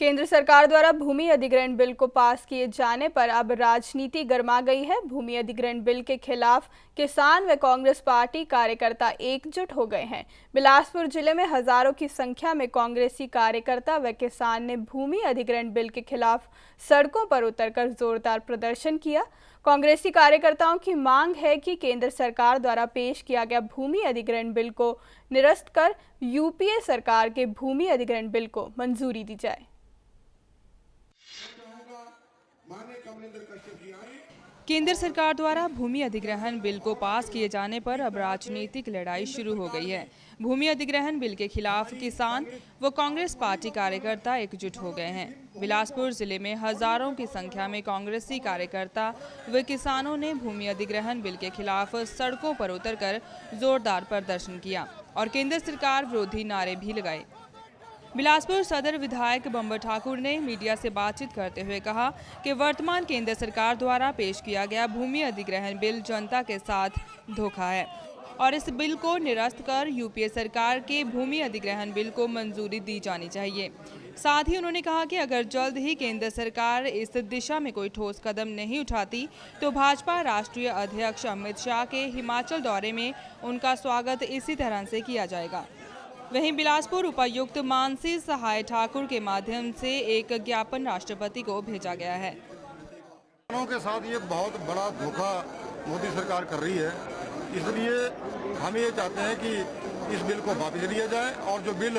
केंद्र सरकार द्वारा भूमि अधिग्रहण बिल को पास किए जाने पर अब राजनीति गर्मा गई है। भूमि अधिग्रहण बिल के खिलाफ किसान व कांग्रेस पार्टी कार्यकर्ता एकजुट हो गए हैं। बिलासपुर जिले में हजारों की संख्या में कांग्रेसी कार्यकर्ता व किसान ने भूमि अधिग्रहण बिल के खिलाफ सड़कों पर उतरकर जोरदार प्रदर्शन किया। कांग्रेसी कार्यकर्ताओं की मांग है कि केंद्र सरकार द्वारा पेश किया गया भूमि अधिग्रहण बिल को निरस्त कर यूपीए सरकार के भूमि अधिग्रहण बिल को मंजूरी दी जाए। केंद्र सरकार द्वारा भूमि अधिग्रहण बिल को पास किए जाने पर अब राजनीतिक लड़ाई शुरू हो गई है। भूमि अधिग्रहण बिल के खिलाफ किसान व कांग्रेस पार्टी कार्यकर्ता एकजुट हो गए हैं। बिलासपुर जिले में हजारों की संख्या में कांग्रेसी कार्यकर्ता व किसानों ने भूमि अधिग्रहण बिल के खिलाफ सड़कों पर उतरकर जोरदार प्रदर्शन किया और केंद्र सरकार विरोधी नारे भी लगाए। बिलासपुर सदर विधायक बंबर ठाकुर ने मीडिया से बातचीत करते हुए कहा कि वर्तमान केंद्र सरकार द्वारा पेश किया गया भूमि अधिग्रहण बिल जनता के साथ धोखा है और इस बिल को निरस्त कर यूपीए सरकार के भूमि अधिग्रहण बिल को मंजूरी दी जानी चाहिए। साथ ही उन्होंने कहा कि अगर जल्द ही केंद्र सरकार इस दिशा में कोई ठोस कदम नहीं उठाती तो भाजपा राष्ट्रीय अध्यक्ष अमित शाह के हिमाचल दौरे में उनका स्वागत इसी तरह से किया जाएगा। वहीं बिलासपुर उपायुक्त मानसी सहाय ठाकुर के माध्यम से एक ज्ञापन राष्ट्रपति को भेजा गया है। किसानों के साथ ये बहुत बड़ा धोखा मोदी सरकार कर रही है, इसलिए हम ये चाहते हैं कि इस बिल को वापस लिया जाए और जो बिल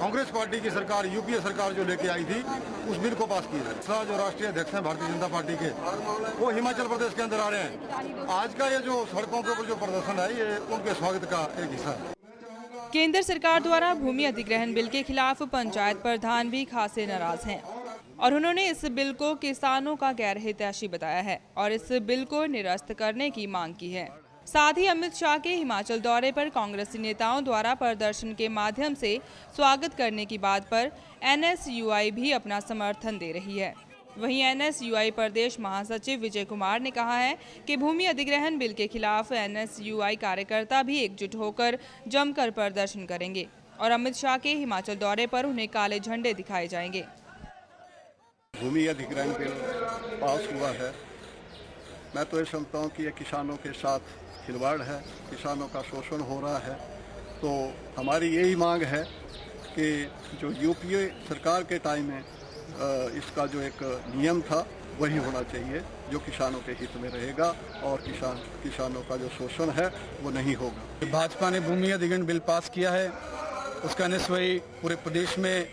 कांग्रेस पार्टी की सरकार यूपीए सरकार जो लेके आई थी उस बिल को पास किया जाए। जो राष्ट्रीय अध्यक्ष हैं भारतीय जनता पार्टी के, वो हिमाचल प्रदेश के अंदर आ रहे हैं। आज का ये जो सड़कों के ऊपर जो प्रदर्शन है ये उनके स्वागत का एक हिस्सा है। केंद्र सरकार द्वारा भूमि अधिग्रहण बिल के खिलाफ पंचायत प्रधान भी खासे नाराज हैं और उन्होंने इस बिल को किसानों का गैर हितैषी बताया है और इस बिल को निरस्त करने की मांग की है। साथ ही अमित शाह के हिमाचल दौरे पर कांग्रेसी नेताओं द्वारा प्रदर्शन के माध्यम से स्वागत करने की बात पर एनएसयूआई भी अपना समर्थन दे रही है। वहीं एनएसयूआई प्रदेश महासचिव विजय कुमार ने कहा है कि भूमि अधिग्रहण बिल के खिलाफ एनएसयूआई कार्यकर्ता भी एकजुट होकर जमकर प्रदर्शन करेंगे और अमित शाह के हिमाचल दौरे पर उन्हें काले झंडे दिखाए जाएंगे। भूमि अधिग्रहण बिल पास हुआ है। मैं तो ये समझता हूँ कि ये किसानों के साथ खिलवाड़ है, किसानों का शोषण हो रहा है। तो हमारी यही मांग है कि जो यूपीए सरकार के टाइम में इसका जो एक नियम था वही होना चाहिए, जो किसानों के हित में रहेगा और किसानों का जो शोषण है वो नहीं होगा। भाजपा ने भूमि अधिग्रहण बिल पास किया है, उसका एनएसयूआई पूरे प्रदेश में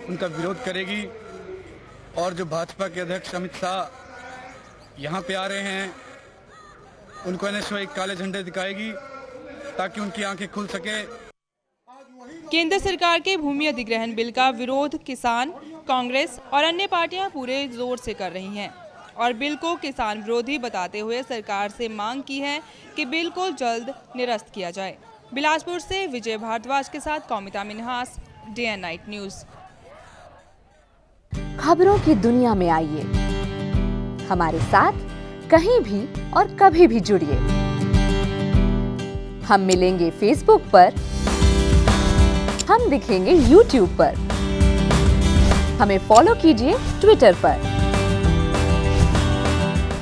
उनका विरोध करेगी और जो भाजपा के अध्यक्ष अमित शाह यहाँ पे आ रहे हैं उनको एनएसयूआई काले झंडे दिखाएगी ताकि उनकी आंखें खुल सके। केंद्र सरकार के भूमि अधिग्रहण बिल का विरोध किसान, कांग्रेस और अन्य पार्टियां पूरे जोर से कर रही हैं और बिल को किसान विरोधी बताते हुए सरकार से मांग की है कि बिल को जल्द निरस्त किया जाए। बिलासपुर से विजय भारद्वाज के साथ Kaumita Minhas, Day and Night News. खबरों की दुनिया में आइए, हमारे साथ कहीं भी और कभी भी जुड़िए। हम मिलेंगे फेसबुक पर, हम दिखेंगे यूट्यूब पर, हमें फॉलो कीजिए ट्विटर पर।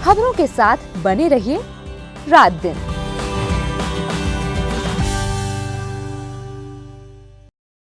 खबरों के साथ बने रहिए रात दिन।